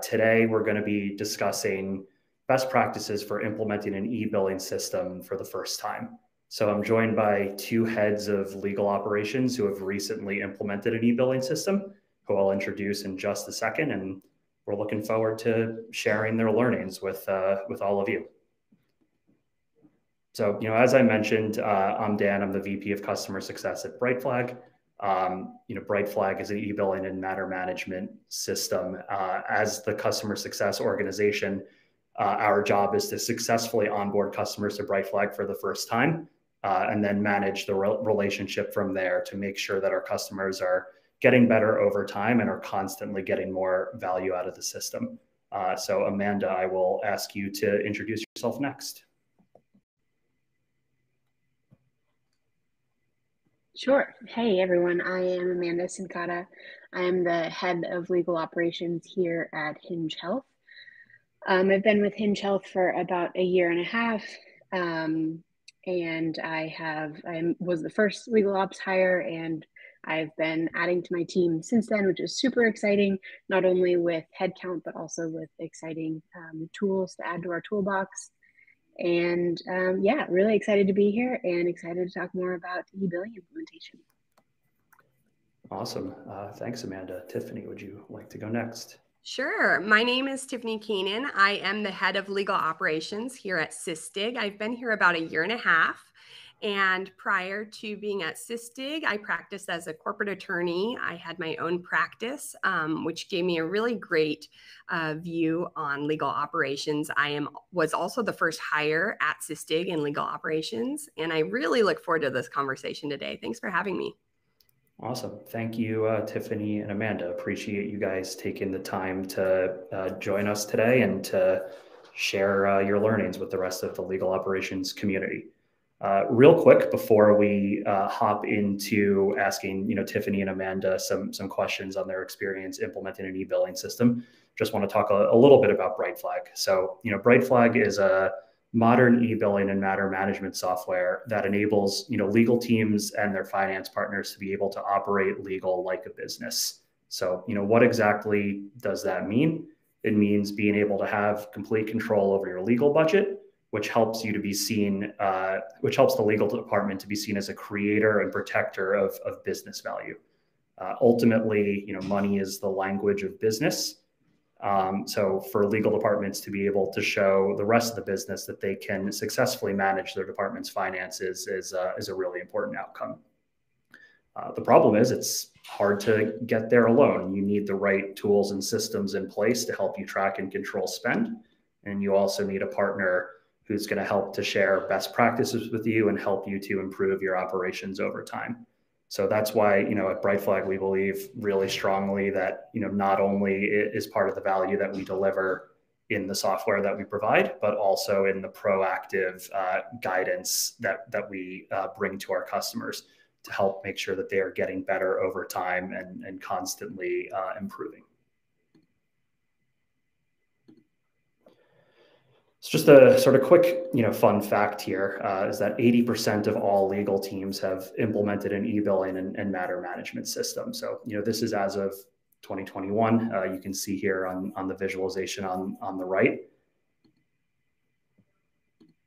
Today, we're going to be discussing best practices for implementing an e-billing system for the first time. So I'm joined by two heads of legal operations who have recently implemented an e-billing system, who I'll introduce in just a second. And we're looking forward to sharing their learnings with all of you. So, as I mentioned, I'm Dan. I'm the VP of Customer Success at BrightFlag. BrightFlag is an e-billing and matter management system. As the customer success organization, our job is to successfully onboard customers to BrightFlag for the first time, and then manage the relationship from there to make sure that our customers are getting better over time and are constantly getting more value out of the system. So Amanda, I will ask you to introduce yourself next. Sure. Hey, everyone. I am Amanda Sincata. I am the head of legal operations here at Hinge Health. I've been with Hinge Health for about a year and a half, and I was the first legal ops hire, and I've been adding to my team since then, which is super exciting, not only with headcount, but also with exciting tools to add to our toolbox. And yeah, really excited to be here and excited to talk more about e-billing implementation. Awesome. Thanks, Amanda. Tiffany, would you like to go next? Sure. My name is Tiffany Keenan. I am the head of legal operations here at Sysdig. I've been here about a year and a half. And prior to being at Sysdig, I practiced as a corporate attorney. I had my own practice, which gave me a really great view on legal operations. Was also the first hire at Sysdig in legal operations. And I really look forward to this conversation today. Thanks for having me. Awesome. Thank you, Tiffany and Amanda. Appreciate you guys taking the time to join us today and to share your learnings with the rest of the legal operations community. Real quick, before we hop into asking Tiffany and Amanda some questions on their experience implementing an e-billing system, just want to talk a little bit about BrightFlag. So, BrightFlag is a modern e-billing and matter management software that enables legal teams and their finance partners to be able to operate legal like a business. So what exactly does that mean? It means being able to have complete control over your legal budget, which helps you to be seen, which helps the legal department to be seen as a creator and protector of business value. Ultimately, money is the language of business. So for legal departments to be able to show the rest of the business that they can successfully manage their department's finances is a really important outcome. The problem is it's hard to get there alone. You need the right tools and systems in place to help you track and control spend. And you also need a partner who's going to help to share best practices with you and help you to improve your operations over time. So that's why, at BrightFlag, we believe really strongly that, not only is part of the value that we deliver in the software that we provide, but also in the proactive guidance that we bring to our customers to help make sure that they are getting better over time and constantly improving. It's just a sort of quick, fun fact here is that 80% of all legal teams have implemented an e-billing and matter management system. So, this is as of 2021. You can see here on the visualization on the right.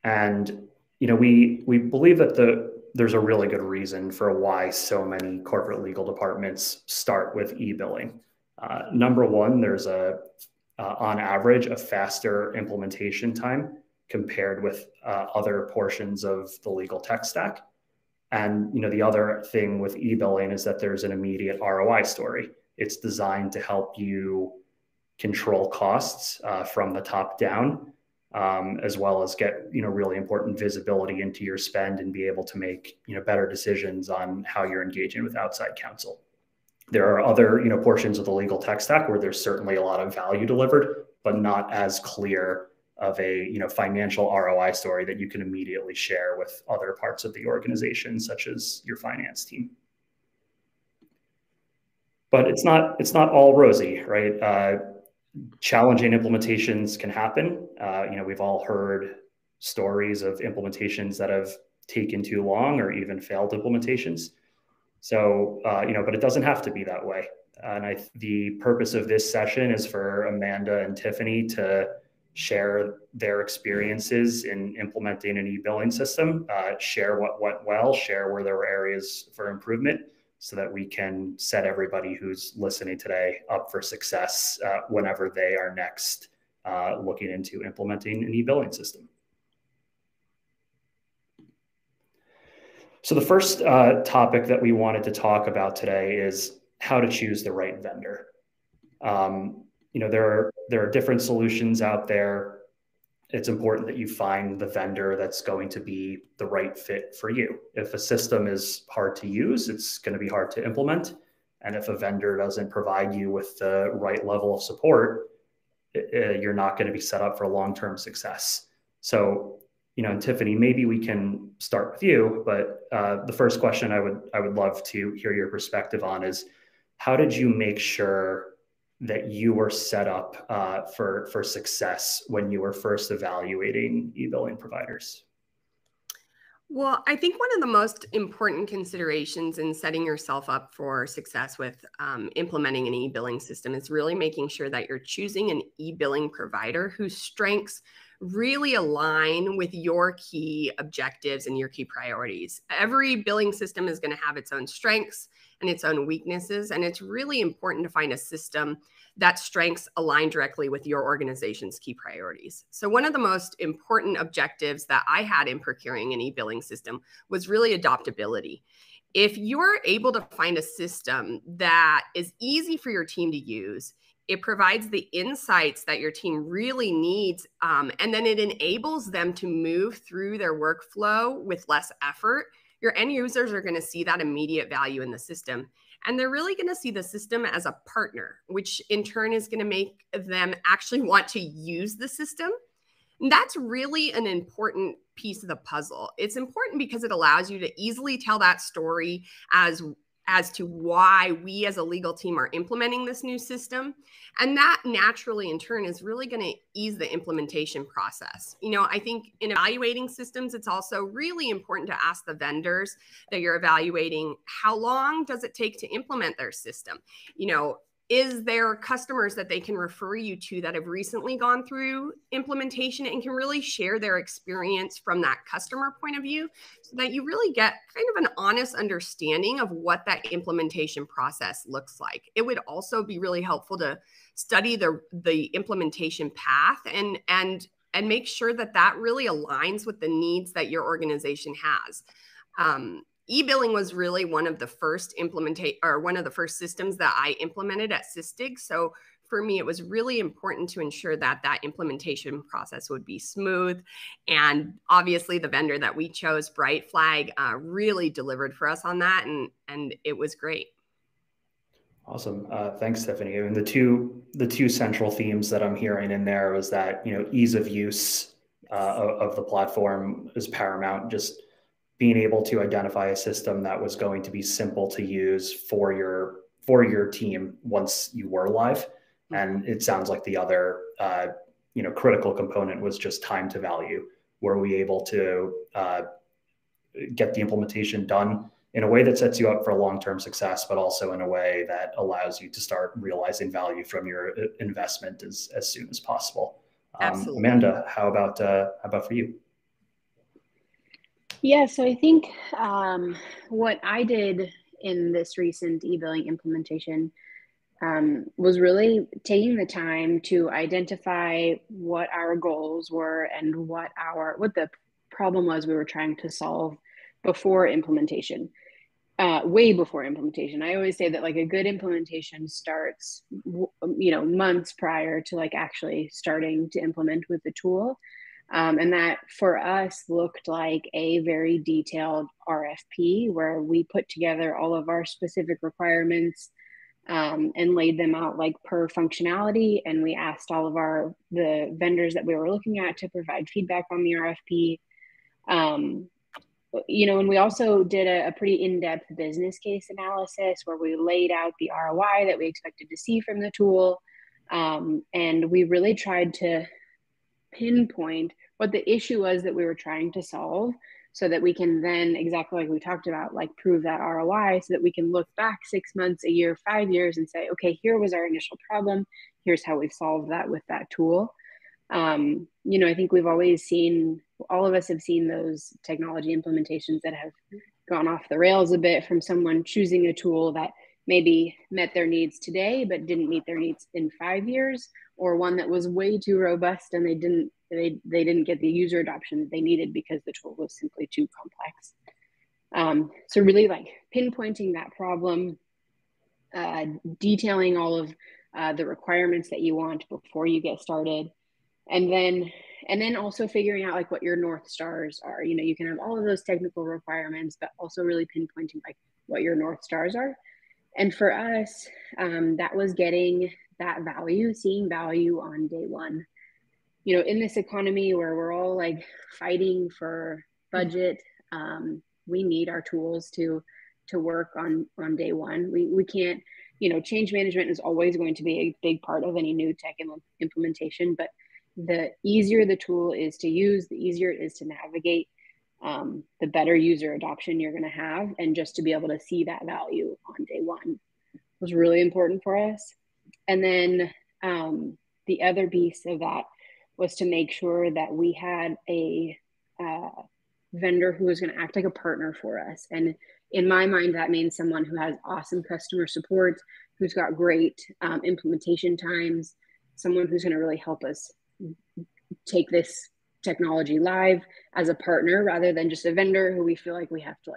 And, we believe that there's a really good reason for why so many corporate legal departments start with e-billing. Number one, there's on average, a faster implementation time compared with other portions of the legal tech stack. And the other thing with e-billing is that there's an immediate ROI story. It's designed to help you control costs from the top down, as well as get really important visibility into your spend and be able to make better decisions on how you're engaging with outside counsel. There are other, portions of the legal tech stack where there's certainly a lot of value delivered, but not as clear of a, financial ROI story that you can immediately share with other parts of the organization, such as your finance team. But it's not all rosy, right? Challenging implementations can happen. We've all heard stories of implementations that have taken too long or even failed implementations. So, but it doesn't have to be that way. And the purpose of this session is for Amanda and Tiffany to share their experiences in implementing an e-billing system, share what went well, share where there were areas for improvement, so that we can set everybody who's listening today up for success whenever they are next looking into implementing an e-billing system. So the first topic that we wanted to talk about today is how to choose the right vendor. There are different solutions out there. It's important that you find the vendor that's going to be the right fit for you. If a system is hard to use, it's going to be hard to implement. And if a vendor doesn't provide you with the right level of support, you're not going to be set up for long-term success. So, and Tiffany, maybe we can start with you, but the first question I would love to hear your perspective on is, how did you make sure that you were set up for success when you were first evaluating e-billing providers? Well, I think one of the most important considerations in setting yourself up for success with implementing an e-billing system is really making sure that you're choosing an e-billing provider whose strengths really align with your key objectives and your key priorities. Every billing system is going to have its own strengths and its own weaknesses, and it's really important to find a system that strengths align directly with your organization's key priorities. So one of the most important objectives that I had in procuring an e-billing system was really adoptability. If you're able to find a system that is easy for your team to use, it provides the insights that your team really needs, and then it enables them to move through their workflow with less effort, your end users are going to see that immediate value in the system. And they're really going to see the system as a partner, which in turn is going to make them actually want to use the system. And that's really an important piece of the puzzle. It's important because it allows you to easily tell that story as to why we as a legal team are implementing this new system. And that naturally in turn is really going to ease the implementation process. I think in evaluating systems, it's also really important to ask the vendors that you're evaluating, how long does it take to implement their system? Is there customers that they can refer you to that have recently gone through implementation and can really share their experience from that customer point of view, so that you really get kind of an honest understanding of what that implementation process looks like? It would also be really helpful to study the implementation path and make sure that that really aligns with the needs that your organization has. E-billing was really one of the first systems that I implemented at SYSTIG. So for me, it was really important to ensure that that implementation process would be smooth. And obviously the vendor that we chose, Bright Flag, really delivered for us on that. And it was great. Awesome. Thanks, Tiffany. I mean, the two central themes that I'm hearing in there was that, ease of use of the platform is paramount. Just being able to identify a system that was going to be simple to use for your team once you were live. And it sounds like the other critical component was just time to value. Were we able to get the implementation done in a way that sets you up for long-term success, but also in a way that allows you to start realizing value from your investment as soon as possible? Absolutely. Amanda, how about for you? Yeah, so I think what I did in this recent e-billing implementation was really taking the time to identify what our goals were and what the problem was we were trying to solve before implementation, way before implementation. I always say that like a good implementation starts, months prior to like actually starting to implement with the tool. And that for us looked like a very detailed RFP where we put together all of our specific requirements and laid them out like per functionality. And we asked all of the vendors that we were looking at to provide feedback on the RFP. And we also did a pretty in-depth business case analysis where we laid out the ROI that we expected to see from the tool. And we really tried to pinpoint what the issue was that we were trying to solve, so that we can then, exactly like we talked about, like prove that ROI, so that we can look back 6 months, a year, 5 years and say, okay, here was our initial problem. Here's how we've solved that with that tool. I think we've always seen, all of us have seen those technology implementations that have gone off the rails a bit, from someone choosing a tool that maybe met their needs today, but didn't meet their needs in 5 years, or one that was way too robust and they didn't get the user adoption that they needed because the tool was simply too complex. So really like pinpointing that problem, detailing all of the requirements that you want before you get started, and then also figuring out like what your North Stars are. You can have all of those technical requirements, but also really pinpointing like what your North Stars are. And for us, that was getting that value, seeing value on day one. In this economy where we're all like fighting for budget, we need our tools to work on day one. We can't, change management is always going to be a big part of any new tech implementation, but the easier the tool is to use, the easier it is to navigate, the better user adoption you're going to have. And just to be able to see that value on day one was really important for us. And then the other piece of that was to make sure that we had a vendor who was going to act like a partner for us. And in my mind, that means someone who has awesome customer support, who's got great implementation times, someone who's going to really help us take this technology live as a partner, rather than just a vendor who we feel like we have to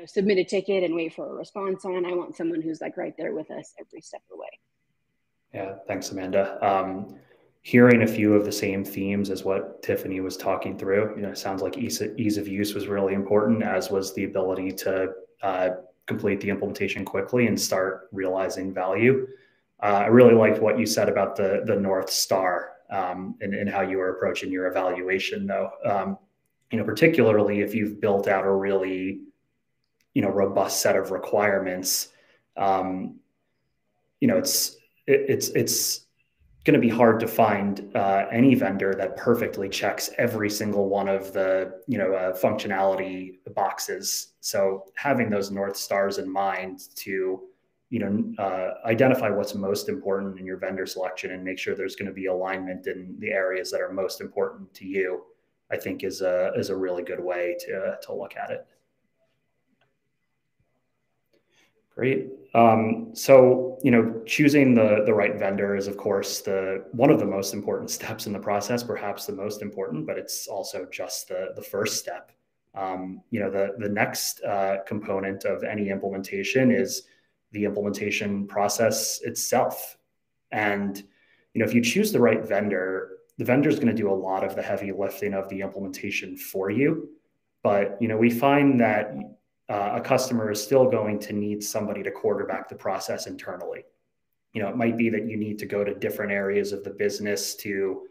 submit a ticket and wait for a response on. I want someone who's like right there with us every step of the way. Yeah, thanks, Amanda. Hearing a few of the same themes as what Tiffany was talking through, it sounds like ease of use was really important, as was the ability to complete the implementation quickly and start realizing value. I really liked what you said about the North Star and how you were approaching your evaluation, though. Particularly if you've built out a really robust set of requirements, it's going to be hard to find any vendor that perfectly checks every single one of the functionality boxes. So having those North Stars in mind to identify what's most important in your vendor selection and make sure there's going to be alignment in the areas that are most important to you, I think is a really good way to look at it. Great. So, choosing the right vendor is, of course, one of the most important steps in the process, perhaps the most important, but it's also just the first step. The next component of any implementation is the implementation process itself. And, if you choose the right vendor, the vendor is going to do a lot of the heavy lifting of the implementation for you. But, we find that a customer is still going to need somebody to quarterback the process internally. It might be that you need to go to different areas of the business to,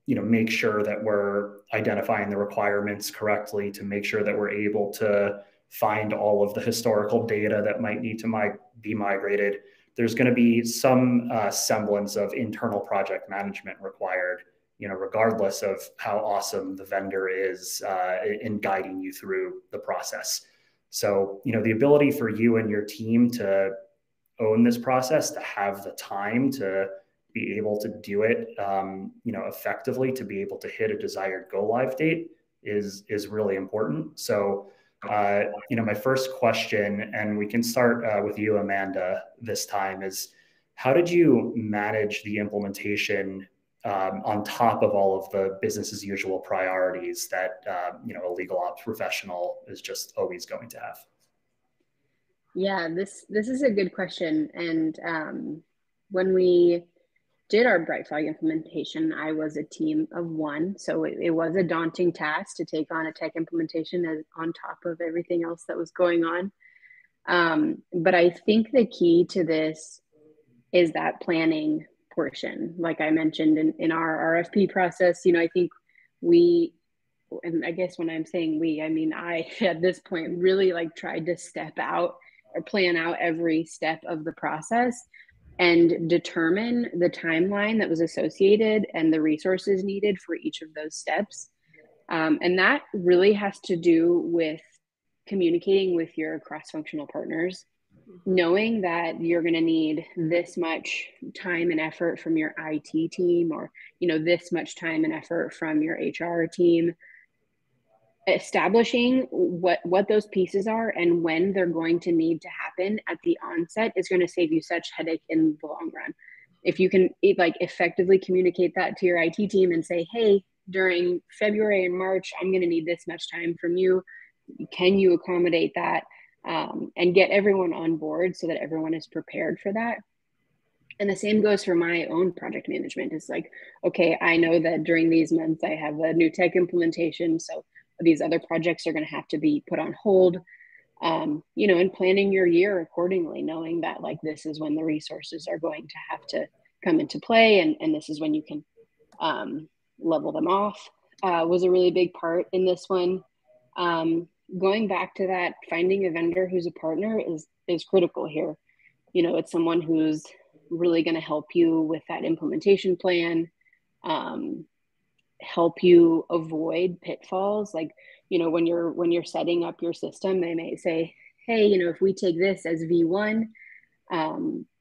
make sure that we're identifying the requirements correctly, to make sure that we're able to find all of the historical data that might need to be migrated. There's going to be some semblance of internal project management required, regardless of how awesome the vendor is in guiding you through the process. So, the ability for you and your team to own this process, to have the time to be able to do it, effectively, to be able to hit a desired go live date is really important. So, my first question, and we can start with you, Amanda, this time, is how did you manage the implementation on top of all of the business as usual priorities that a legal ops professional is just always going to have? Yeah, this is a good question. And when we did our Brightflag implementation, I was a team of one. So it was a daunting task to take on a tech implementation on top of everything else that was going on. But I think the key to this is that planning portion. Like I mentioned in our RFP process, I think and I guess when I'm saying we, I mean, I, at this point, really tried to step out or plan out every step of the process and determine the timeline that was associated and the resources needed for each of those steps. And that really has to do with communicating with your cross-functional partners, knowing that you're going to need this much time and effort from your IT team, or, this much time and effort from your HR team. Establishing what those pieces are and when they're going to need to happen at the onset is going to save you such headache in the long run. If you can effectively communicate that to your IT team and say, hey, during February and March, I'm going to need this much time from you. Can you accommodate that? And get everyone on board so that everyone is prepared for that. And the same goes for my own project management. It's like, okay, I know that during these months I have a new tech implementation, so these other projects are going to have to be put on hold. And planning your year accordingly, knowing that this is when the resources are going to have to come into play, and this is when you can level them off, was a really big part in this one. Going back to that, finding a vendor who's a partner is critical here. It's someone who's really going to help you with that implementation plan, help you avoid pitfalls. When you're setting up your system, they may say, hey, if we take this as V1,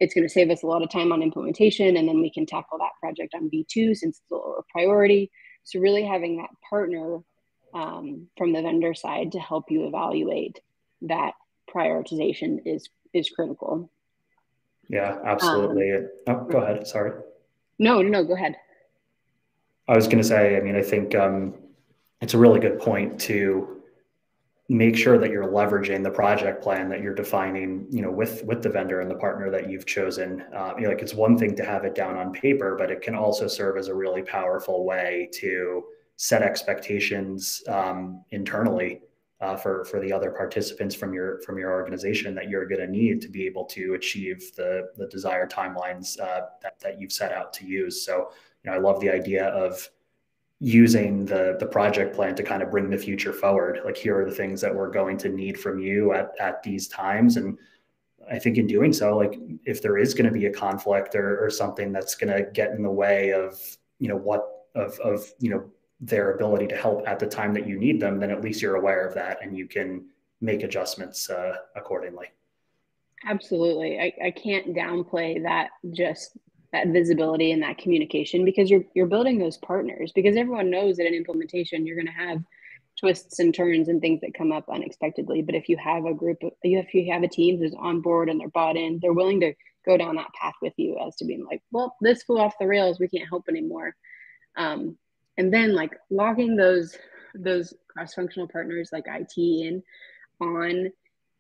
it's going to save us a lot of time on implementation, and then we can tackle that project on V2 since it's a lower priority. So really having that partner from the vendor side to help you evaluate that prioritization is critical. Yeah, absolutely. Go ahead. Sorry. No, go ahead. I was going to say, I think it's a really good point to make sure that you're leveraging the project plan that you're defining, with the vendor and the partner that you've chosen. It's one thing to have it down on paper, but it can also serve as a really powerful way to set expectations internally for the other participants from your organization that you're going to need to be able to achieve the desired timelines that you've set out to use. So, I love the idea of using the project plan to kind of bring the future forward. Here are the things that we're going to need from you at these times. And I think in doing so, if there is going to be a conflict or something that's going to get in the way of, their ability to help at the time that you need them, then at least you're aware of that and you can make adjustments accordingly. Absolutely. I can't downplay that visibility and that communication, because you're building those partners, because everyone knows that in implementation, you're going to have twists and turns and things that come up unexpectedly. But if you have if you have a team who's on board and they're bought in, they're willing to go down that path with you as to being like, well, this flew off the rails, we can't help anymore. And then logging those cross-functional partners like IT in on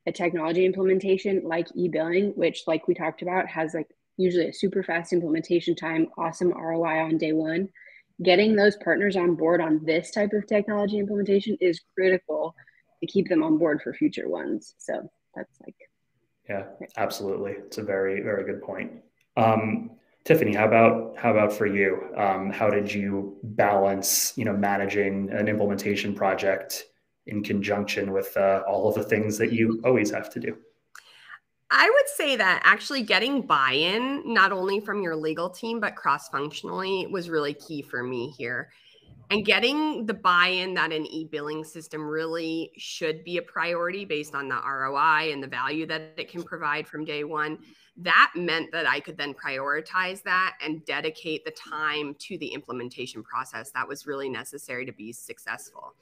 a technology implementation like e-billing, which we talked about has usually a super fast implementation time, awesome ROI on day one. Getting those partners on board on this type of technology implementation is critical to keep them on board for future ones. So that's yeah, absolutely. It's a very, very good point. Tiffany, how about for you? How did you balance, managing an implementation project in conjunction with all of the things that you always have to do? I would say that actually getting buy-in, not only from your legal team, but cross-functionally, was really key for me here. And getting the buy-in that an e-billing system really should be a priority based on the ROI and the value that it can provide from day one, that meant that I could then prioritize that and dedicate the time to the implementation process that was really necessary to be successful.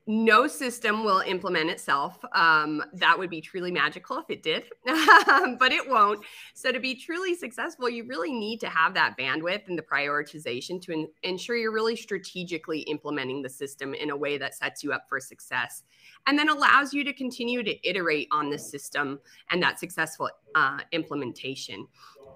No system will implement itself. That would be truly magical if it did, but it won't. So to be truly successful, you really need to have that bandwidth and the prioritization to ensure you're really strategically implementing the system in a way that sets you up for success and then allows you to continue to iterate on the system and that successful implementation.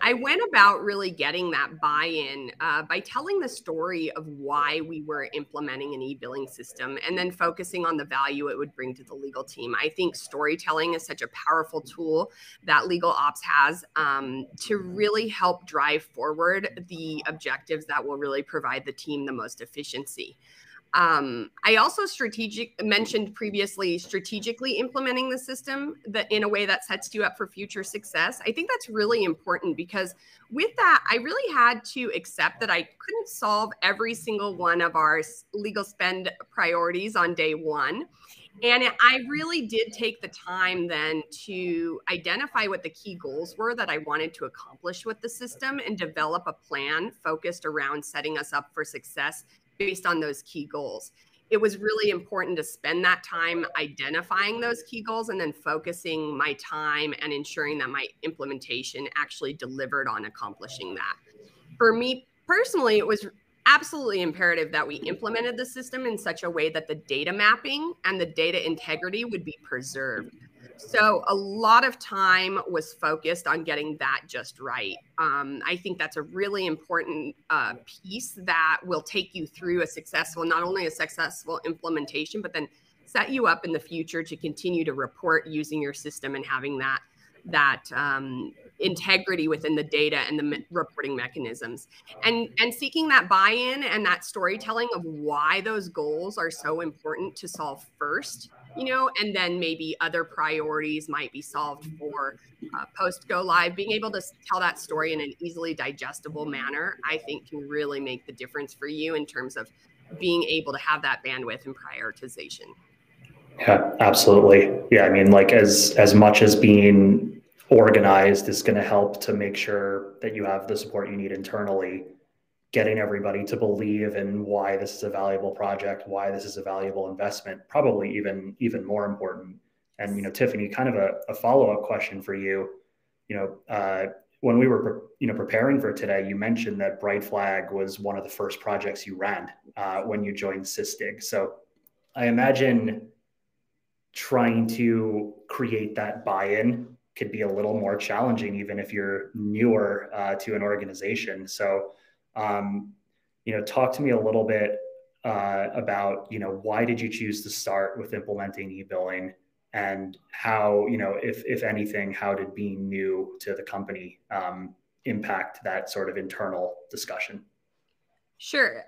I went about really getting that buy-in by telling the story of why we were implementing an e-billing system and then focusing on the value it would bring to the legal team. I think storytelling is such a powerful tool that legal ops has to really help drive forward the objectives that will really provide the team the most efficiency. I also mentioned previously strategically implementing the system that in a way that sets you up for future success. I think that's really important because with that, I really had to accept that I couldn't solve every single one of our legal spend priorities on day one. And I really did take the time then to identify what the key goals were that I wanted to accomplish with the system and develop a plan focused around setting us up for success based on those key goals. It was really important to spend that time identifying those key goals and then focusing my time and ensuring that my implementation actually delivered on accomplishing that. For me personally, it was absolutely imperative that we implemented the system in such a way that the data mapping and the data integrity would be preserved. So a lot of time was focused on getting that just right. I think that's a really important piece that will take you through not only a successful implementation, but then set you up in the future to continue to report using your system and having that integrity within the data and the reporting mechanisms, and seeking that buy-in and that storytelling of why those goals are so important to solve first, and then maybe other priorities might be solved for post go live. Being able to tell that story in an easily digestible manner, I think can really make the difference for you in terms of being able to have that bandwidth and prioritization. Yeah, absolutely. Yeah, I mean, like as much as being organized is going to help to make sure that you have the support you need internally, getting everybody to believe in why this is a valuable project, why this is a valuable investment, probably even more important. And, Tiffany, kind of a follow-up question for you. When we were, preparing for today, you mentioned that Bright Flag was one of the first projects you ran when you joined SysDig. So I imagine trying to create that buy-in could be a little more challenging, even if you're newer to an organization. So, talk to me a little bit about, why did you choose to start with implementing e-billing, and how, if anything, how did being new to the company impact that sort of internal discussion? Sure.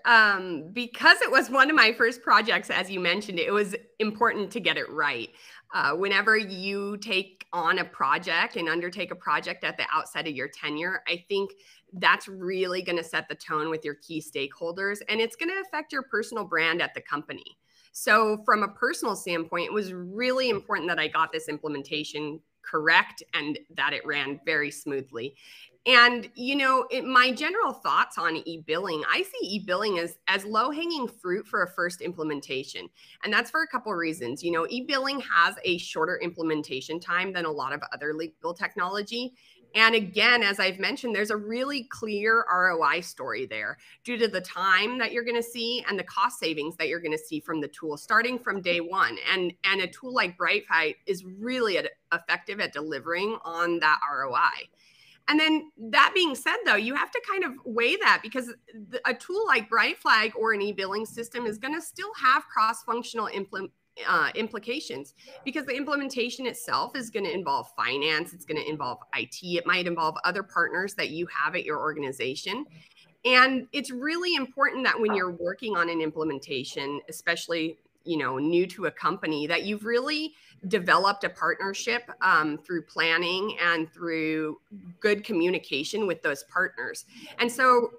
Because it was one of my first projects, as you mentioned, it was important to get it right. Whenever you take on a project and undertake a project at the outset of your tenure, I think that's really going to set the tone with your key stakeholders, and it's going to affect your personal brand at the company. So from a personal standpoint, it was really important that I got this implementation correct and that it ran very smoothly. And, my general thoughts on e-billing, I see e-billing as low-hanging fruit for a first implementation. And that's for a couple of reasons. E-billing has a shorter implementation time than a lot of other legal technology. And again, as I've mentioned, there's a really clear ROI story there due to the time that you're going to see and the cost savings that you're going to see from the tool starting from day one. And a tool like Bright Flag is really effective at delivering on that ROI. And then that being said, though, you have to kind of weigh that, because a tool like Bright Flag or an e-billing system is going to still have cross-functional implications, because the implementation itself is going to involve finance, it's going to involve IT, it might involve other partners that you have at your organization. And it's really important that when you're working on an implementation, especially new to a company, that you've really developed a partnership through planning and through good communication with those partners. And so,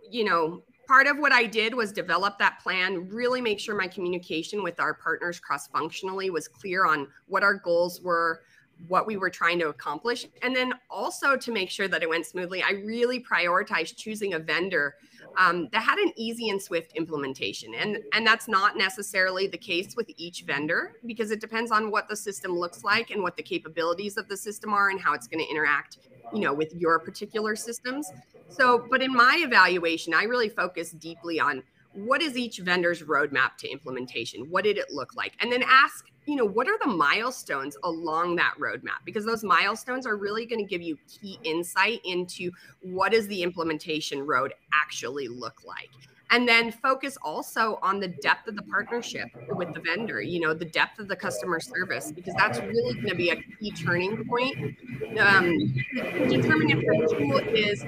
part of what I did was develop that plan, really make sure my communication with our partners cross-functionally was clear on what our goals were, what we were trying to accomplish. And then also to make sure that it went smoothly, I really prioritized choosing a vendor that had an easy and swift implementation. And that's not necessarily the case with each vendor, because it depends on what the system looks like and what the capabilities of the system are and how it's going to interact, with your particular systems. So, but in my evaluation, I really focused deeply on what is each vendor's roadmap to implementation? What did it look like? And then ask, what are the milestones along that roadmap? Because those milestones are really going to give you key insight into what does the implementation road actually look like. And then focus also on the depth of the partnership with the vendor, the depth of the customer service, because that's really going to be a key turning point to determine if your tool is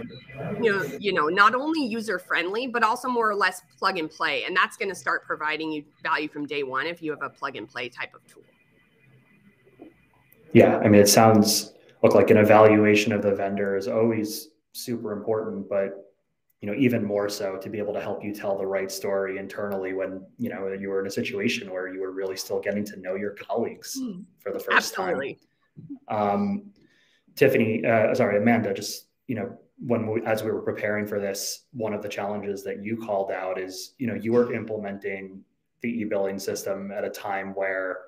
not only user friendly, but also more or less plug and play. And that's going to start providing you value from day one if you have a plug and play type of tool. Yeah, I mean, it sounds like an evaluation of the vendor is always super important, but even more so to be able to help you tell the right story internally when you were in a situation where you were really still getting to know your colleagues for the first Absolutely. time. Amanda, just as we were preparing for this, one of the challenges that you called out is you were implementing the e-billing system at a time where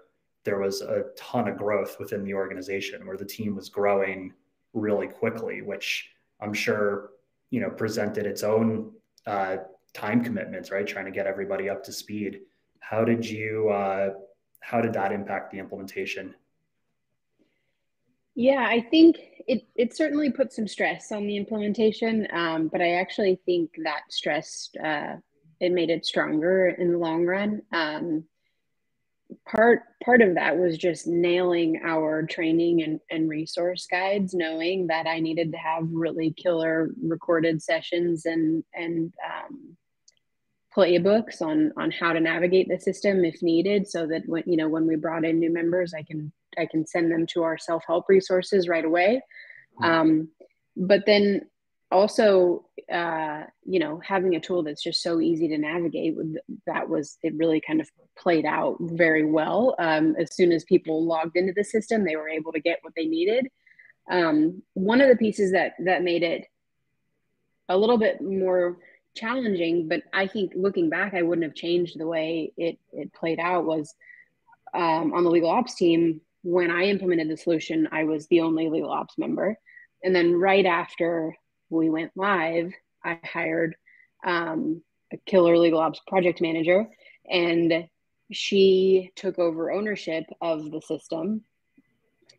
there was a ton of growth within the organization, where the team was growing really quickly, which I'm sure presented its own time commitments, right? Trying to get everybody up to speed. How did that impact the implementation? Yeah, I think it certainly put some stress on the implementation, but I actually think that stress it made it stronger in the long run. Part of that was just nailing our training and resource guides, knowing that I needed to have really killer recorded sessions and playbooks on how to navigate the system if needed, so that when we brought in new members, I can send them to our self-help resources right away. But then also, having a tool that's just so easy to navigate, it really kind of played out very well. As soon as people logged into the system, they were able to get what they needed. One of the pieces that made it a little bit more challenging, but I think looking back, I wouldn't have changed the way it played out, was on the legal ops team. When I implemented the solution, I was the only legal ops member. And then right after we went live, I hired a killer legal ops project manager, and she took over ownership of the system.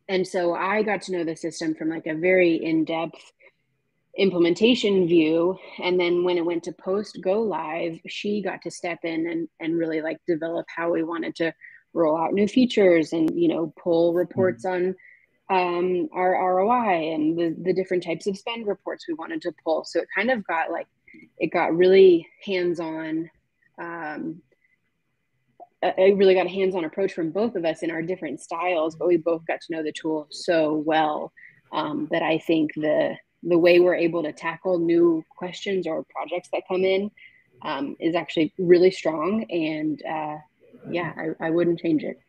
And so I got to know the system from like a very in-depth implementation view. And then when it went to post go live, she got to step in and really like develop how we wanted to roll out new features and, pull reports on our ROI and the different types of spend reports we wanted to pull. So it kind of got really hands-on. I really got a hands-on approach from both of us in our different styles, but we both got to know the tool so well that I think the way we're able to tackle new questions or projects that come in is actually really strong. And I wouldn't change it.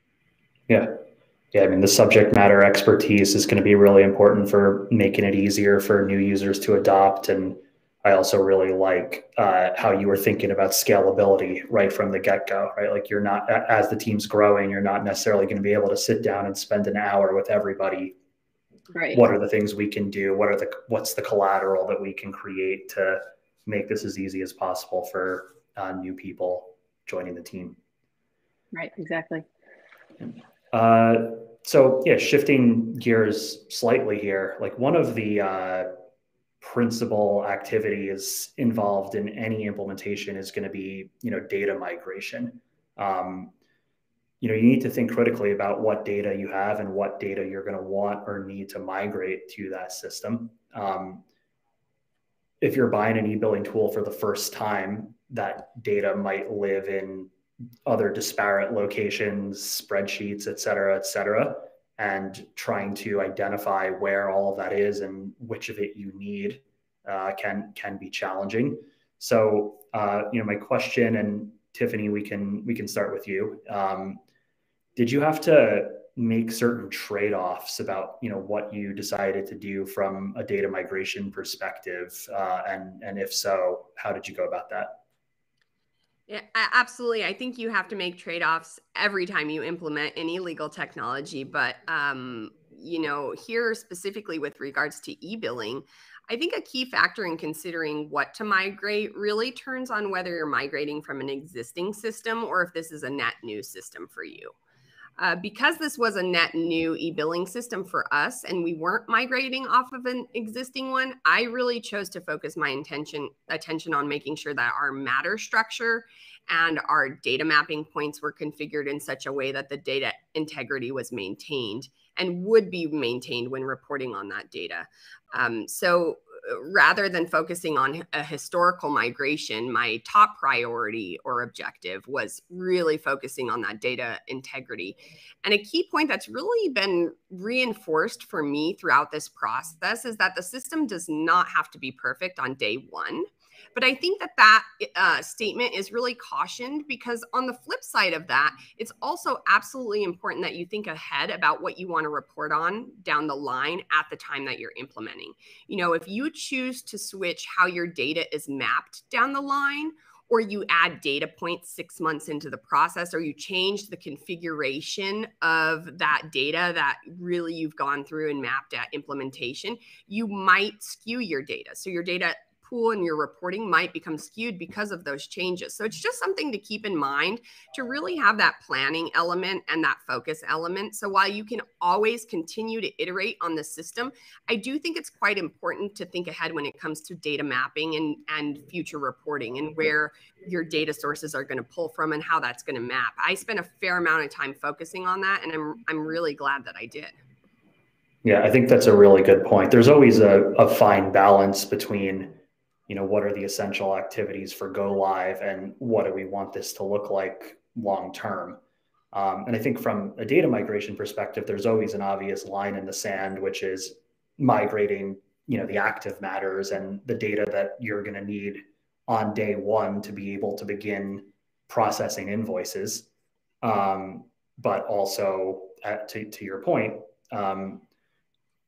Yeah, I mean, the subject matter expertise is going to be really important for making it easier for new users to adopt. And I also really like how you were thinking about scalability right from the get-go, right? Like you're not, as the team's growing, you're not necessarily going to be able to sit down and spend an hour with everybody. Right. What are the things we can do? What's the collateral that we can create to make this as easy as possible for new people joining the team? Right, exactly. So yeah, shifting gears slightly here, like one of the principal activities involved in any implementation is going to be, data migration. You need to think critically about what data you have and what data you're going to want or need to migrate to that system. If you're buying an e-billing tool for the first time, that data might live in other disparate locations, spreadsheets, et cetera, and trying to identify where all of that is and which of it you need can be challenging. So, my question, and Tiffany, we can start with you. Did you have to make certain trade-offs about what you decided to do from a data migration perspective, and if so, how did you go about that? Yeah, absolutely. I think you have to make trade-offs every time you implement any legal technology. But, here specifically with regards to e-billing, I think a key factor in considering what to migrate really turns on whether you're migrating from an existing system or if this is a net new system for you. Because this was a net new e-billing system for us and we weren't migrating off of an existing one, I really chose to focus my attention on making sure that our matter structure and our data mapping points were configured in such a way that the data integrity was maintained and would be maintained when reporting on that data. So rather than focusing on a historical migration, my top priority or objective was really focusing on that data integrity. And a key point that's really been reinforced for me throughout this process is that the system does not have to be perfect on day one. But I think that statement is really cautioned because on the flip side of that, it's also absolutely important that you think ahead about what you want to report on down the line at the time that you're implementing. You know, if you choose to switch how your data is mapped down the line, or you add data points 6 months into the process, or you change the configuration of that data that really you've gone through and mapped at implementation, you might skew your data. So your data pool and your reporting might become skewed because of those changes. So it's just something to keep in mind to really have that planning element and that focus element. So while you can always continue to iterate on the system, I do think it's quite important to think ahead when it comes to data mapping and future reporting and where your data sources are going to pull from and how that's going to map. I spent a fair amount of time focusing on that, and I'm really glad that I did. Yeah, I think that's a really good point. There's always a fine balance between, you know, what are the essential activities for go live and what do we want this to look like long term? And I think from a data migration perspective, there's always an obvious line in the sand, which is migrating, you know, the active matters and the data that you're going to need on day one to be able to begin processing invoices. But also, to your point,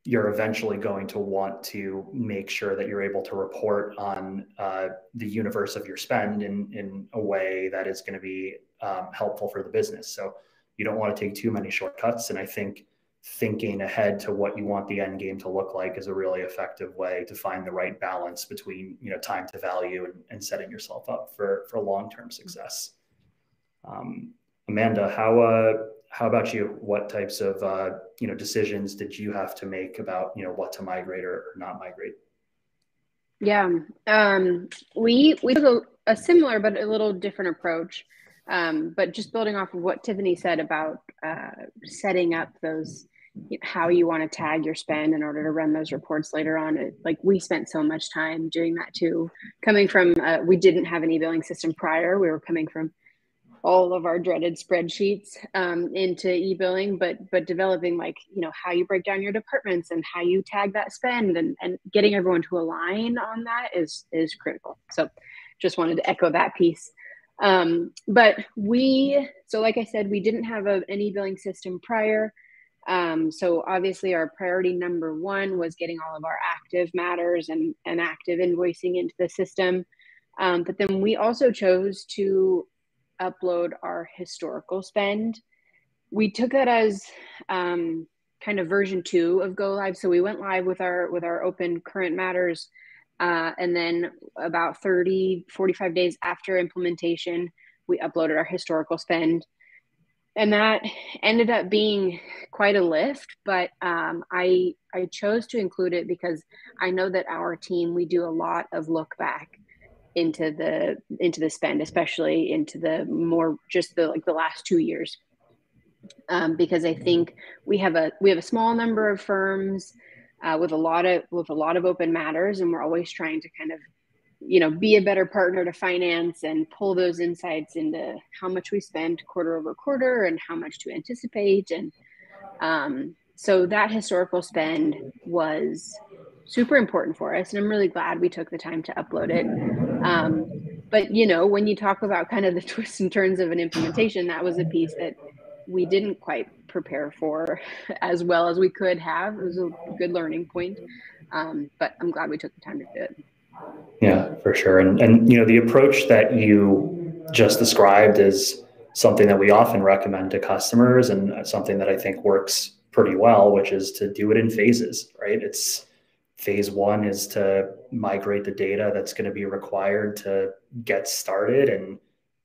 you're eventually going to want to make sure that you're able to report on the universe of your spend in a way that is going to be helpful for the business. So you don't want to take too many shortcuts. And I think thinking ahead to what you want the end game to look like is a really effective way to find the right balance between, you know, time to value and setting yourself up for long-term success. Amanda, how about you? What types of decisions did you have to make about, you know, what to migrate or not migrate? Yeah, we took a similar but a little different approach. But just building off of what Tiffany said about setting up those, how you want to tag your spend in order to run those reports later on. Like we spent so much time doing that too. Coming from, we didn't have an e-billing system prior. We were coming from all of our dreaded spreadsheets into e-billing, but developing, like, you know, how you break down your departments and how you tag that spend and getting everyone to align on that is critical. So just wanted to echo that piece. But so like I said, we didn't have an e-billing system prior. So obviously our priority number one was getting all of our active matters and active invoicing into the system. But then we also chose to upload our historical spend. We took that as kind of version 2 of Go Live. So we went live with our open current matters. And then about 45 days after implementation, we uploaded our historical spend. And that ended up being quite a lift, but I chose to include it because I know that our team, we do a lot of look back into the spend, especially into the more just the last 2 years, because I think we have a small number of firms with a lot of open matters, and we're always trying to kind of, you know, be a better partner to finance and pull those insights into how much we spend quarter over quarter and how much to anticipate. And so that historical spend was super important for us, and I'm really glad we took the time to upload it. But, you know, when you talk about kind of the twists and turns of an implementation, that was a piece that we didn't quite prepare for as well as we could have. It was a good learning point, but I'm glad we took the time to do it. Yeah, for sure. And you know, the approach that you just described is something that we often recommend to customers, and something that I think works pretty well, which is to do it in phases, right? It's phase 1 is to migrate the data that's going to be required to get started and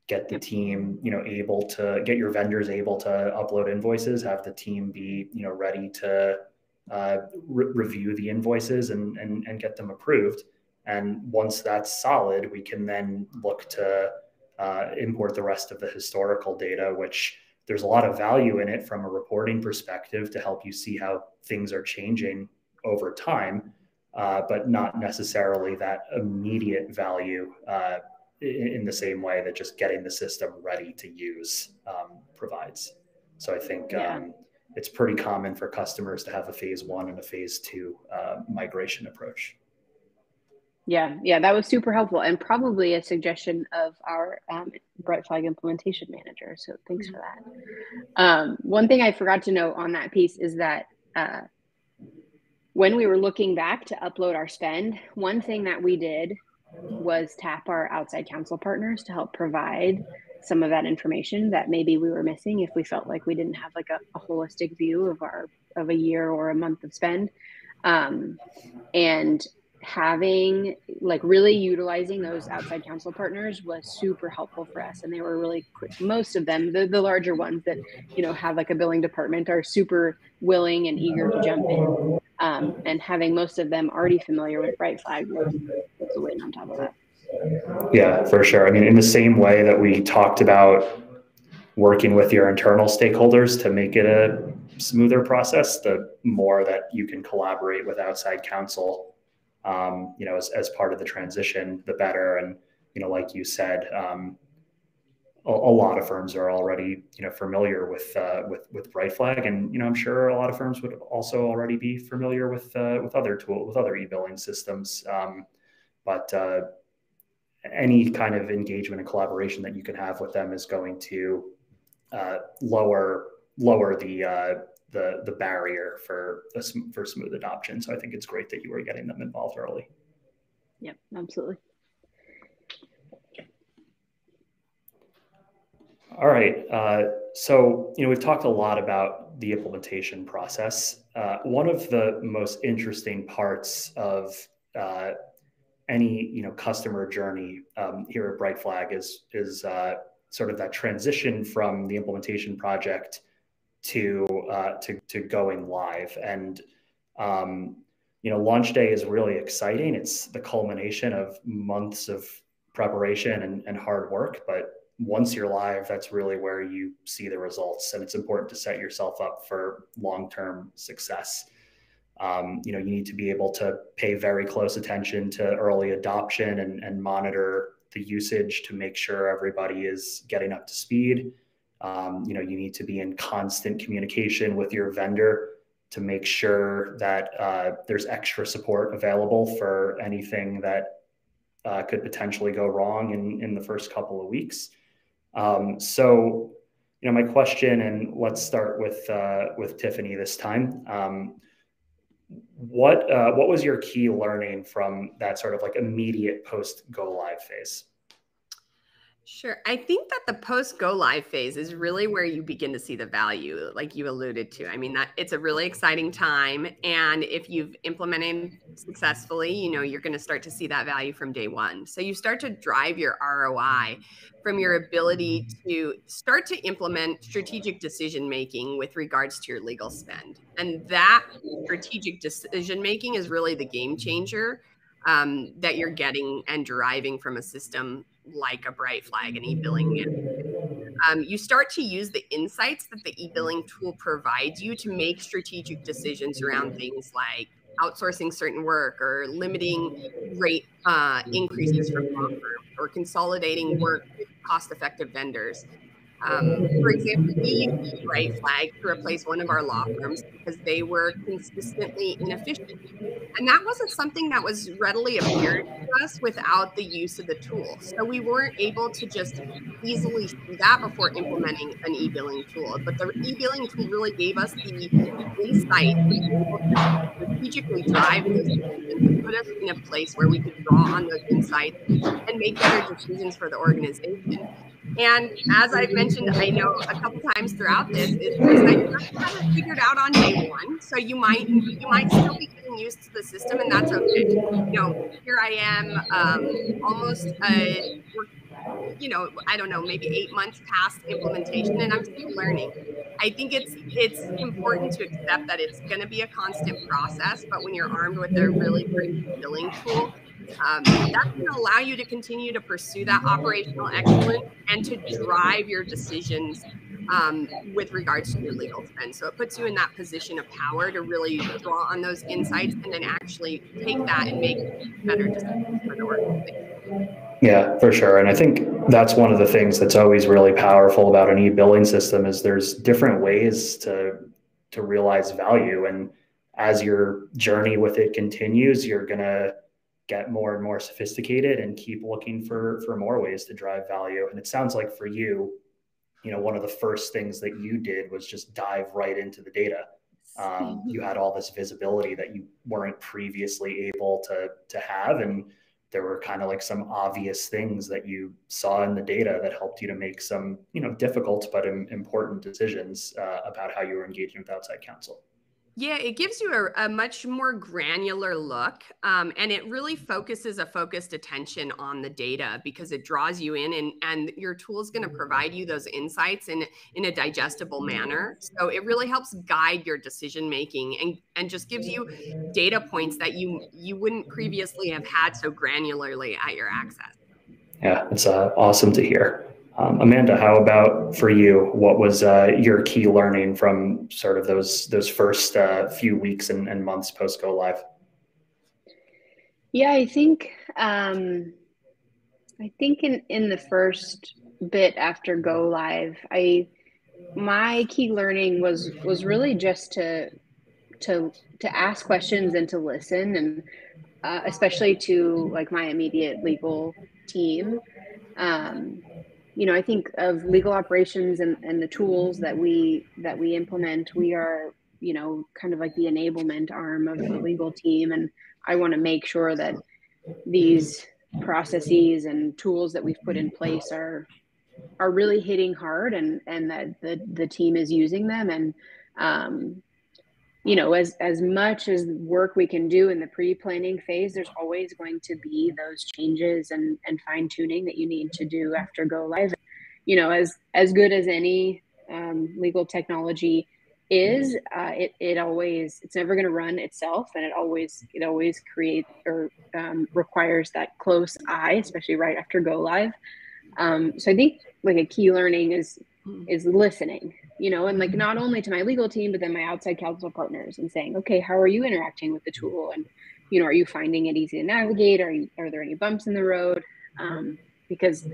get the team, able to get your vendors able to upload invoices, have the team be, ready to review the invoices and get them approved. And once that's solid, we can then look to import the rest of the historical data, which there's a lot of value in it from a reporting perspective to help you see how things are changing over time, but not necessarily that immediate value in the same way that just getting the system ready to use provides. So I think it's pretty common for customers to have a phase 1 and a phase 2 migration approach. Yeah, that was super helpful, and probably a suggestion of our Brightflag implementation manager. So thanks for that. One thing I forgot to note on that piece is that when we were looking back to upload our spend, one thing that we did was tap our outside counsel partners to help provide some of that information that maybe we were missing if we felt like we didn't have like a holistic view of a year or a month of spend. And having like really utilizing those outside counsel partners was super helpful for us, and they were really quick. Most of them, the larger ones that have like a billing department, are super willing and eager to jump in, and having most of them already familiar with Brightflag was a win on top of that. Yeah, for sure. I mean, in the same way that we talked about working with your internal stakeholders to make it a smoother process, the more that you can collaborate with outside counsel as part of the transition, the better. And, like you said, a lot of firms are already, familiar with Brightflag, and, I'm sure a lot of firms would also already be familiar with other e-billing systems. But any kind of engagement and collaboration that you can have with them is going to lower the barrier for smooth adoption. So I think it's great that you were getting them involved early. Yep, absolutely. All right. So, we've talked a lot about the implementation process. One of the most interesting parts of any, customer journey here at Brightflag is sort of that transition from the implementation project to going live. And launch day is really exciting. It's the culmination of months of preparation and hard work, but once you're live, that's really where you see the results, and it's important to set yourself up for long-term success. You need to be able to pay very close attention to early adoption and monitor the usage to make sure everybody is getting up to speed. You need to be in constant communication with your vendor to make sure that there's extra support available for anything that could potentially go wrong in the first couple of weeks. So, my question, and let's start with Tiffany this time. What was your key learning from that sort of like immediate post go live phase? Sure. I think that the post go live phase is really where you begin to see the value, like you alluded to. I mean, that it's a really exciting time. And if you've implemented successfully, you're going to start to see that value from day one. So you start to drive your ROI from your ability to start to implement strategic decision making with regards to your legal spend. And that strategic decision making is really the game changer that you're getting and deriving from a system like a Brightflag and e-billing. You start to use the insights that the e-billing tool provides you to make strategic decisions around things like outsourcing certain work or limiting rate increases from law firms or consolidating work with cost-effective vendors. For example, we used Brightflag to replace one of our law firms because they were consistently inefficient. And that wasn't something that was readily apparent to us without the use of the tool. So we weren't able to just easily see that before implementing an e-billing tool. But the e-billing tool really gave us the insight to be able to strategically drive those decisions, put us in a place where we could draw on those insights and make better decisions for the organization. And as I've mentioned, I know a couple times throughout this, it's like you have it figured out on day one. So you might still be getting used to the system, and that's okay. Here I am, almost I don't know, maybe 8 months past implementation, and I'm still learning. I think it's important to accept that it's going to be a constant process, but when you're armed with a really great billing tool, that's going to allow you to continue to pursue that operational excellence and to drive your decisions with regards to your legal spend. So it puts you in that position of power to really draw on those insights and then actually take that and make better decisions for the organization. Yeah, for sure. And I think that's one of the things that's always really powerful about an e-billing system is there's different ways to realize value. And as your journey with it continues, you're going to get more and more sophisticated and keep looking for more ways to drive value. And it sounds like for you, one of the first things that you did was just dive right into the data. You had all this visibility that you weren't previously able to have. And there were kind of like some obvious things that you saw in the data that helped you to make some, difficult but important decisions about how you were engaging with outside counsel. Yeah, it gives you a much more granular look, and it really focuses a focused attention on the data because it draws you in, and your tool is going to provide you those insights in a digestible manner. So it really helps guide your decision making and just gives you data points that you wouldn't previously have had so granularly at your access. Yeah, it's awesome to hear. Amanda, how about for you? What was your key learning from sort of those first few weeks and months post go live? Yeah, I think in the first bit after go live, my key learning was really just to ask questions and to listen, and especially to like my immediate legal team. I think of legal operations and the tools that we implement. We are, kind of like the enablement arm of the legal team. And I want to make sure that these processes and tools that we've put in place are really hitting hard and that the team is using them. And, as much as work we can do in the pre-planning phase, there's always going to be those changes and fine tuning that you need to do after go live. As good as any legal technology is, it's never going to run itself, and it always creates or requires that close eye, especially right after go live. So I think like a key learning is listening, and like not only to my legal team, but then my outside counsel partners, and saying, okay, how are you interacting with the tool? And, are you finding it easy to navigate? Are there any bumps in the road? Because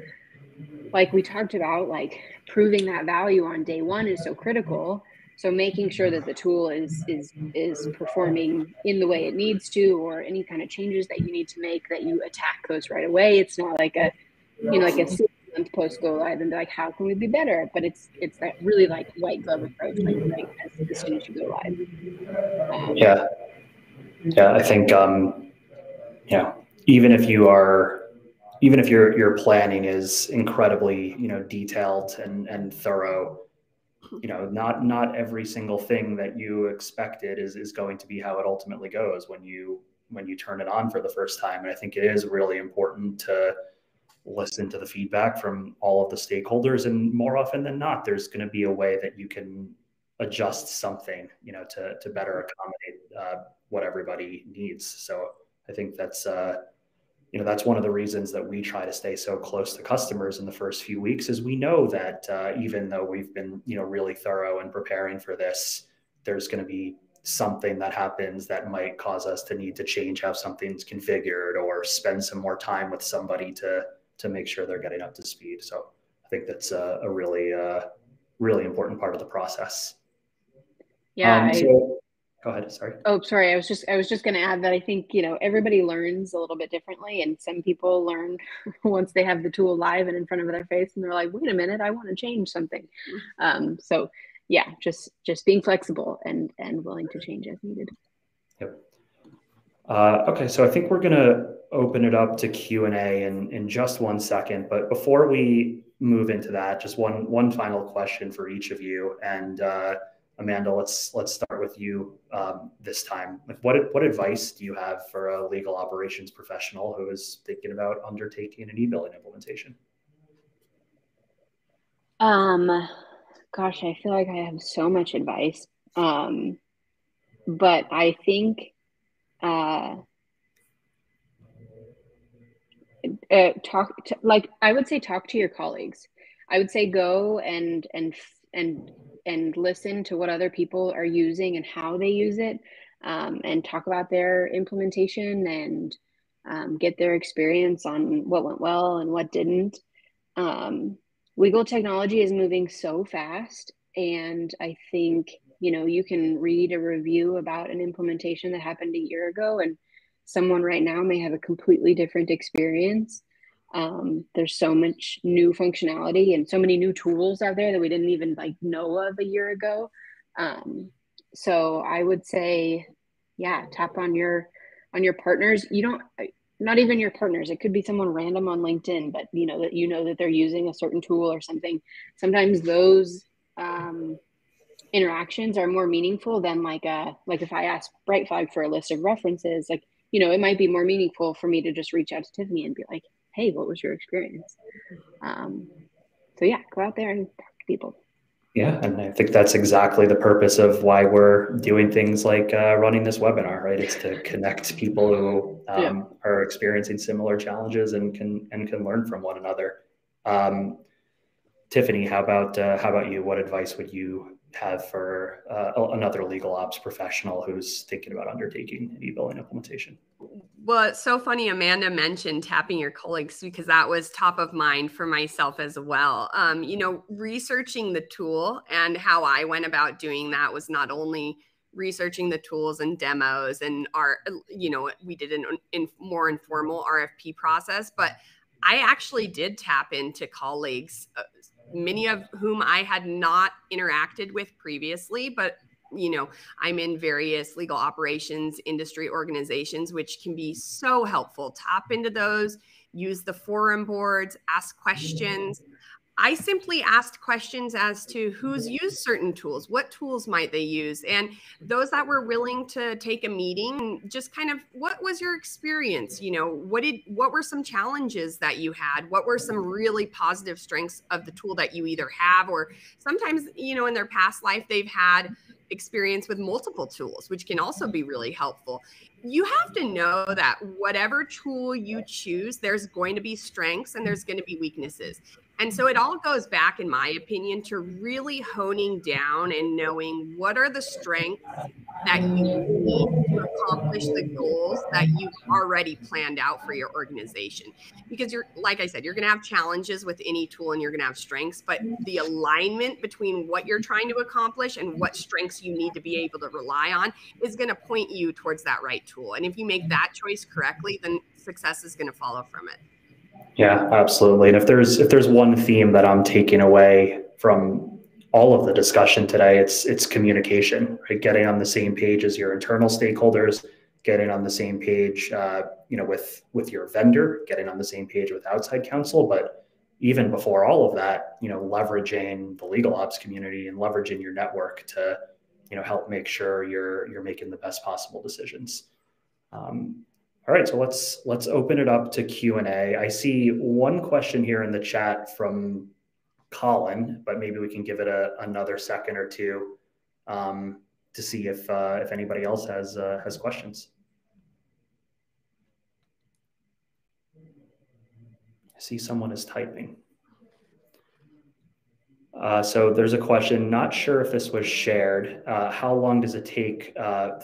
like we talked about, like proving that value on day one is so critical. So making sure that the tool is performing in the way it needs to, or any kind of changes that you need to make, that you attack those right away. It's not like a 6-month post go live and be like, how can we be better? But it's that really like white glove approach, like right as soon as you go live. Yeah, I think even if your planning is incredibly detailed and thorough, not every single thing that you expected is going to be how it ultimately goes when you turn it on for the first time. And I think it is really important to listen to the feedback from all of the stakeholders, and more often than not, there's going to be a way that you can adjust something, to better accommodate what everybody needs. So I think that's that's one of the reasons that we try to stay so close to customers in the first few weeks, is we know that even though we've been, really thorough in preparing for this, there's going to be something that happens that might cause us to need to change how something's configured, or spend some more time with somebody to make sure they're getting up to speed. So I think that's a really, really important part of the process. Yeah. Go ahead. Sorry. Oh, sorry. I was just going to add that I think, everybody learns a little bit differently, and some people learn once they have the tool live and in front of their face, and they're like, wait a minute, I want to change something. So yeah, just being flexible and willing to change as needed. Yep. Okay. So I think we're going to open it up to Q&A in just 1 second, but before we move into that, just one final question for each of you. And, Amanda, let's start with you this time. Like, what advice do you have for a legal operations professional who is thinking about undertaking an e-billing implementation? Um, Gosh, I feel like I have so much advice. But I think uh, like I would say talk to your colleagues. I would say go and listen to what other people are using and how they use it, and talk about their implementation and get their experience on what went well and what didn't. Legal technology is moving so fast, and I think, you can read a review about an implementation that happened a year ago, and someone right now may have a completely different experience. There's so much new functionality and so many new tools out there that we didn't even like know of a year ago. Um, so I would say, yeah, tap on your partners. You don't Not even your partners. It could be someone random on LinkedIn, but that they're using a certain tool or something. Sometimes those interactions are more meaningful than like if I ask Brightflag for a list of references, like, it might be more meaningful for me to just reach out to Tiffany and be like, hey, what was your experience? So yeah, go out there and talk to people. Yeah, and I think that's exactly the purpose of why we're doing things like running this webinar, right? It's to connect people who are experiencing similar challenges and can learn from one another. Tiffany, how about you? What advice would you have for another legal ops professional who's thinking about undertaking an e-billing implementation? Well, it's so funny Amanda mentioned tapping your colleagues, because that was top of mind for myself as well. Researching the tool and how I went about doing that was not only researching the tools and demos and we did an more informal RFP process, but I actually did tap into colleagues, many of whom I had not interacted with previously, but I'm in various legal operations industry organizations, which can be so helpful. Tap into those, use the forum boards, ask questions. I simply asked questions as to who's used certain tools, what tools might they use, and those that were willing to take a meeting, just kind of, what was your experience? What were some challenges that you had? What were some really positive strengths of the tool that you either have, or sometimes, in their past life, they've had experience with multiple tools, which can also be really helpful. You have to know that whatever tool you choose, there's going to be strengths and there's going to be weaknesses. And so it all goes back, in my opinion, to really honing down and knowing what are the strengths that you need to accomplish the goals that you've already planned out for your organization. Because like I said, you're going to have challenges with any tool and you're going to have strengths, but the alignment between what you're trying to accomplish and what strengths you need to be able to rely on is going to point you towards that right tool. And if you make that choice correctly, then success is going to follow from it. Yeah, absolutely. And if there's one theme that I'm taking away from all of the discussion today, it's communication, right? Getting on the same page as your internal stakeholders, getting on the same page, with your vendor, getting on the same page with outside counsel. But even before all of that, leveraging the legal ops community and leveraging your network to, help make sure you're making the best possible decisions. All right, so let's open it up to Q&A. I see one question here in the chat from Colin, but maybe we can give it another second or two to see if anybody else has questions. I see someone is typing. So there's a question, not sure if this was shared. How long does it take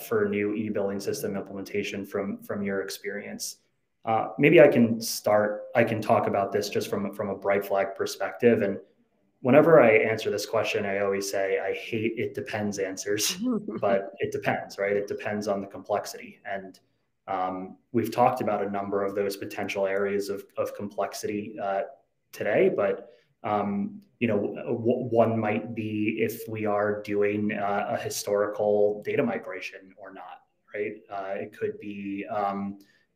for a new e-billing system implementation from your experience? Maybe I can talk about this just from a Brightflag perspective. And whenever I answer this question, I always say, I hate it depends answers, but it depends, right? It depends on the complexity. And we've talked about a number of those potential areas of complexity today, but one might be if we are doing a historical data migration or not, right? It could be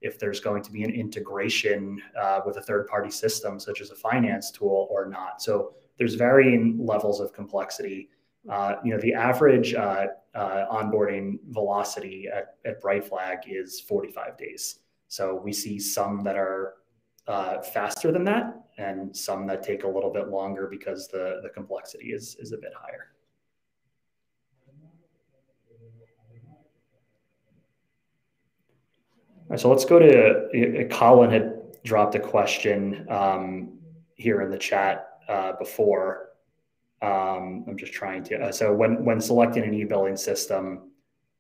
if there's going to be an integration with a third-party system, such as a finance tool or not. So there's varying levels of complexity. The average onboarding velocity at Brightflag is 45 days. So we see some that are faster than that, and some that take a little bit longer because the complexity is a bit higher. All right, so let's go to Colin had dropped a question here in the chat before. I'm just trying to, so when selecting an e-billing system,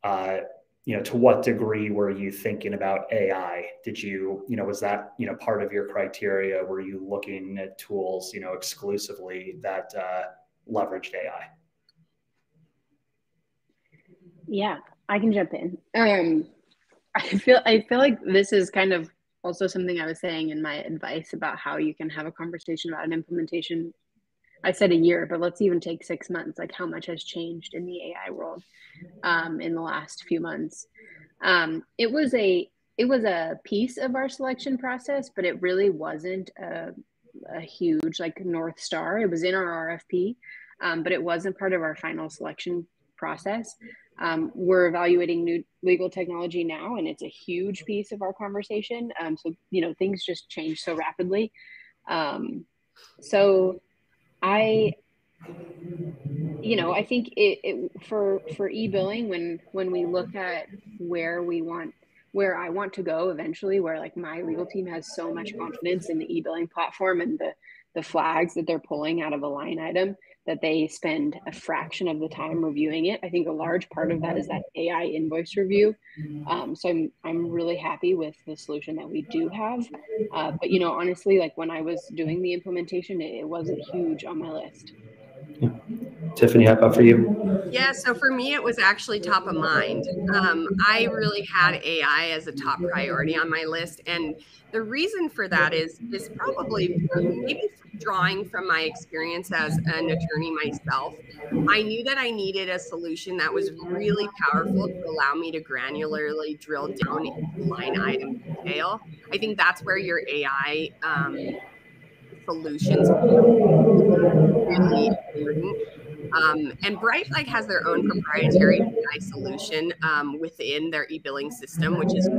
to what degree were you thinking about AI? Did you, was that, part of your criteria? Were you looking at tools, exclusively that leveraged AI? Yeah, I can jump in. I feel like this is kind of also something I was saying in my advice about how you can have a conversation about an implementation. I said a year, but let's even take 6 months, like how much has changed in the AI world in the last few months. It was a piece of our selection process, but it really wasn't a huge like North Star. It was in our RFP, but it wasn't part of our final selection process. We're evaluating new legal technology now, and it's a huge piece of our conversation. So, things just change so rapidly. So I think for e-billing, when we look at where I want to go eventually, where like my legal team has so much confidence in the e-billing platform and the flags that they're pulling out of a line item, that they spend a fraction of the time reviewing it. I think a large part of that is that AI invoice review. So I'm really happy with the solution that we do have. But honestly, like when I was doing the implementation, it wasn't huge on my list. Yeah. Tiffany, how about for you? Yeah, so for me, it was actually top of mind. I really had AI as a top priority on my list. And the reason for that is probably maybe drawing from my experience as an attorney myself. I knew that I needed a solution that was really powerful to allow me to granularly drill down into line item detail. I think that's where your AI solutions really important. And Brightflag has their own proprietary AI solution within their e-billing system, which is a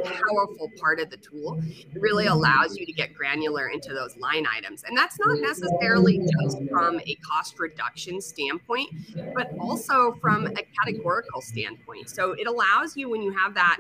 powerful part of the tool. It really allows you to get granular into those line items. And that's not necessarily just from a cost reduction standpoint, but also from a categorical standpoint. So it allows you, when you have that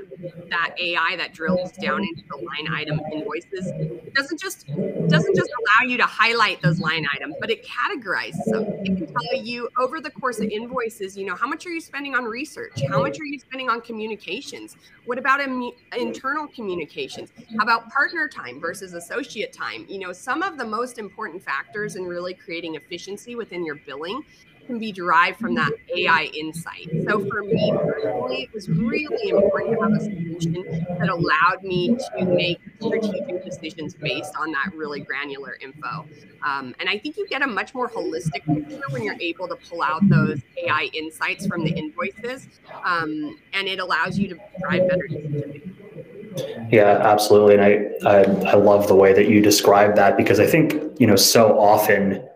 AI that drills down into the line item invoices, it doesn't just allow you to highlight those line items, but it categorizes them. It can tell you over the course of invoices, how much are you spending on research? How much are you spending on communications? What about internal communications? How about partner time versus associate time? Some of the most important factors in really creating efficiency within your billing can be derived from that AI insight. So for me personally, it was really important to have a solution that allowed me to make strategic decisions based on that really granular info. And I think you get a much more holistic picture when you're able to pull out those AI insights from the invoices, and it allows you to drive better decision making. Yeah, absolutely. And I love the way that you describe that, because I think, so often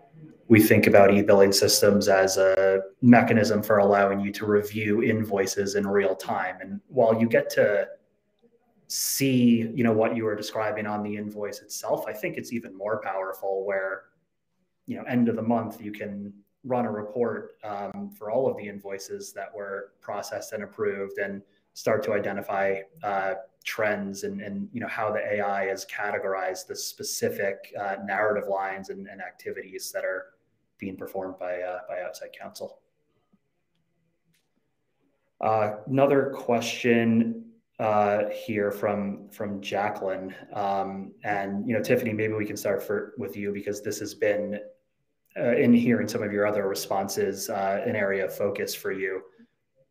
we think about e-billing systems as a mechanism for allowing you to review invoices in real time. And while you get to see, what you were describing on the invoice itself, I think it's even more powerful where, end of the month, you can run a report for all of the invoices that were processed and approved and start to identify trends and how the AI has categorized the specific narrative lines and activities that are being performed by outside counsel. Another question here from Jacqueline, and Tiffany, maybe we can start with you, because this has been in hearing some of your other responses, an area of focus for you.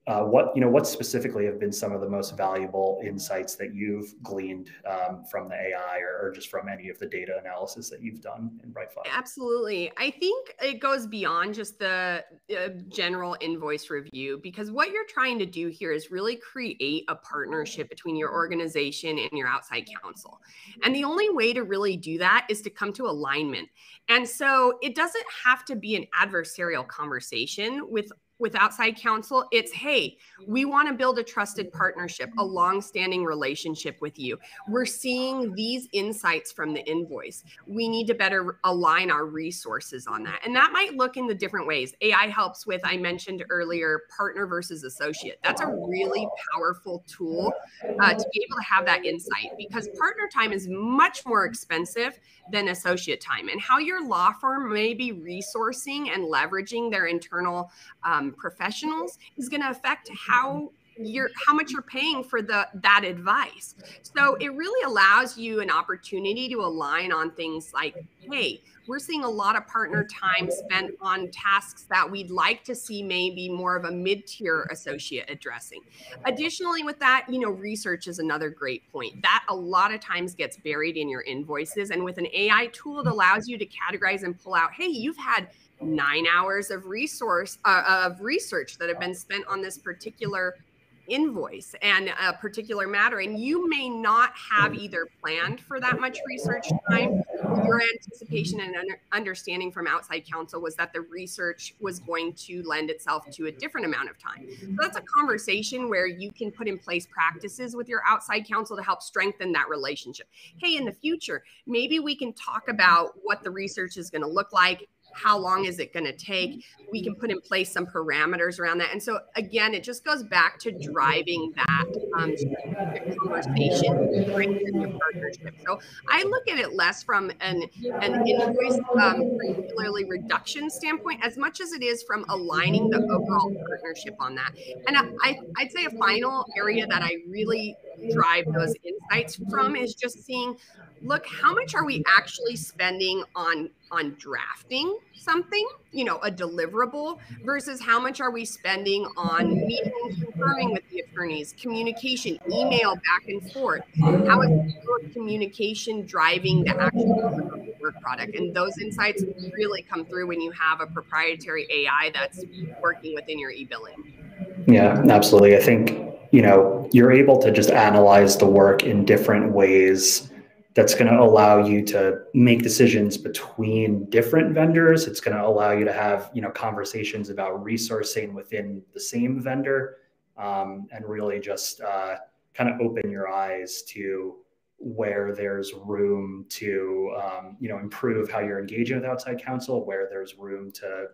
What specifically have been some of the most valuable insights that you've gleaned from the AI or just from any of the data analysis that you've done in Brightflag? Absolutely. I think it goes beyond just the general invoice review, because what you're trying to do here is really create a partnership between your organization and your outside counsel. And the only way to really do that is to come to alignment. And so it doesn't have to be an adversarial conversation with with outside counsel, it's, hey, we want to build a trusted partnership, a long-standing relationship with you. We're seeing these insights from the invoice. We need to better align our resources on that. And that might look in the different ways. AI helps with, I mentioned earlier, partner versus associate. That's a really powerful tool to be able to have that insight, because partner time is much more expensive than associate time. And how your law firm may be resourcing and leveraging their internal professionals is going to affect how much you're paying for that advice. So it really allows you an opportunity to align on things like, hey, we're seeing a lot of partner time spent on tasks that we'd like to see maybe more of a mid-tier associate addressing. Additionally, with that, research is another great point. That a lot of times gets buried in your invoices. And with an AI tool, it allows you to categorize and pull out, hey, you've had 9 hours of research that have been spent on this particular invoice and a particular matter, and you may not have either planned for that much research time, or your anticipation and understanding from outside counsel was that the research was going to lend itself to a different amount of time. So that's a conversation where you can put in place practices with your outside counsel to help strengthen that relationship. Hey, in the future, maybe we can talk about what the research is going to look like. How long is it going to take? We can put in place some parameters around that. And so again, it just goes back to driving that conversation to strengthen your partnership. So I look at it less from an invoice, particularly reduction standpoint, as much as it is from aligning the overall partnership on that. And I'd say a final area that I really drive those insights from is just seeing, look, how much are we actually spending on drafting something, a deliverable, versus how much are we spending on meeting and confirming with the attorneys, communication, email back and forth. How is communication driving the actual work product? And those insights really come through when you have a proprietary AI that's working within your e-billing. Yeah, absolutely. I think, you're able to just analyze the work in different ways. That's going to allow you to make decisions between different vendors. It's going to allow you to have, conversations about resourcing within the same vendor, and really just kind of open your eyes to where there's room to, improve how you're engaging with outside counsel, where there's room to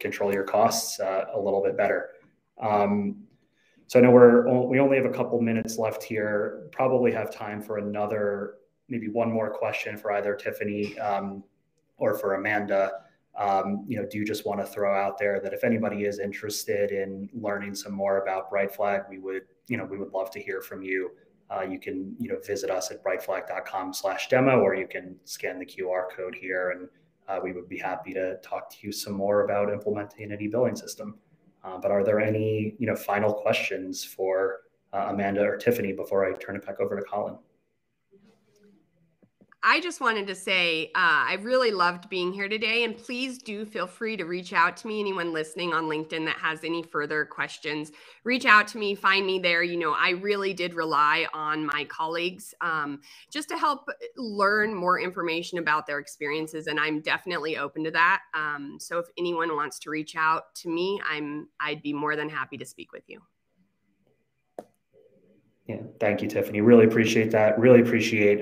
control your costs a little bit better. So I know we only have a couple minutes left here. Probably have time for maybe one more question for either Tiffany or for Amanda. Do just want to throw out there that if anybody is interested in learning some more about Brightflag, we would love to hear from you. You can, visit us at brightflag.com/demo, or you can scan the QR code here, and we would be happy to talk to you some more about implementing an e-billing system. But are there any, final questions for Amanda or Tiffany before I turn it back over to Colin? I just wanted to say I really loved being here today, and please do feel free to reach out to me. Anyone listening on LinkedIn that has any further questions, reach out to me, find me there. I really did rely on my colleagues just to help learn more information about their experiences, and I'm definitely open to that. So if anyone wants to reach out to me, I'd be more than happy to speak with you. Yeah, thank you, Tiffany. Really appreciate that. Really appreciate,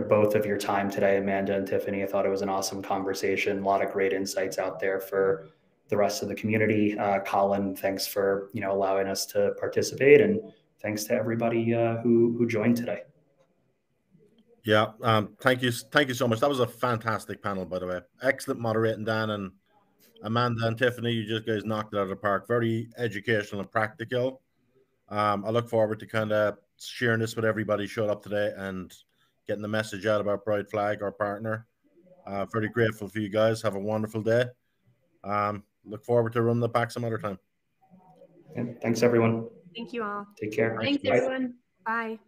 both of your time today, Amanda and Tiffany. I thought it was an awesome conversation. A lot of great insights out there for the rest of the community. Colin, thanks for, allowing us to participate, and thanks to everybody who joined today. Yeah, thank you so much. That was a fantastic panel, by the way. Excellent moderating, Dan, and Amanda and Tiffany. You just guys knocked it out of the park. Very educational and practical. I look forward to kind of sharing this with everybody who showed up today and getting the message out about Brightflag, our partner. Very grateful for you guys. Have a wonderful day. Look forward to running it back some other time. Yeah, thanks, everyone. Thank you all. Take care. Thanks, everyone. Bye.